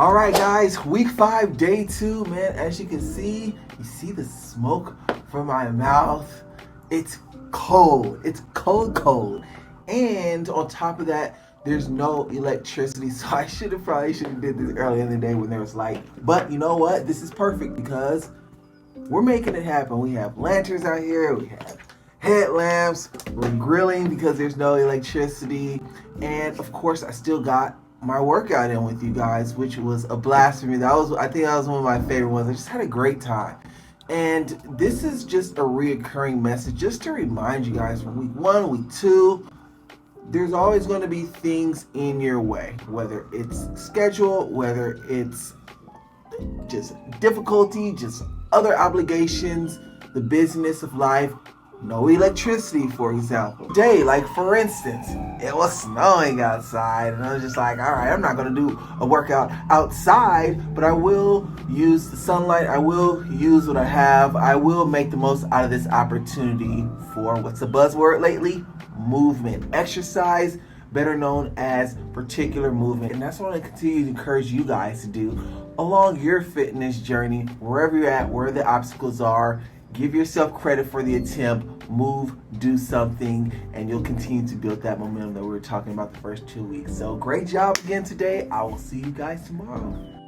All right, guys, week 5, day 2, man. As you see the smoke from my mouth. It's cold. It's cold. And on top of that, there's no electricity. So I probably should have did this earlier in the day when there was light. But you know what? This is perfect because we're making it happen. We have lanterns out here. We have headlamps. We're grilling because there's no electricity. And of course, I still got my workout in with you guys, which was a blast for me. I think that was one of my favorite ones. I just had a great time. And this is just a reoccurring message just to remind you guys from week 1, week 2, there's always going to be things in your way, whether it's schedule, whether it's just difficulty, just other obligations, the business of life. No electricity, for example. Today, like for instance, it was snowing outside, and I was just like, all right, I'm not gonna do a workout outside, but I will use the sunlight, I will use what I have, I will make the most out of this opportunity for, what's the buzzword lately? Movement. Exercise, better known as particular movement. And that's what I continue to encourage you guys to do along your fitness journey, wherever you're at, where the obstacles are. Give yourself credit for the attempt, move, do something, and you'll continue to build that momentum that we were talking about the first 2 weeks. So great job again today. I will see you guys tomorrow.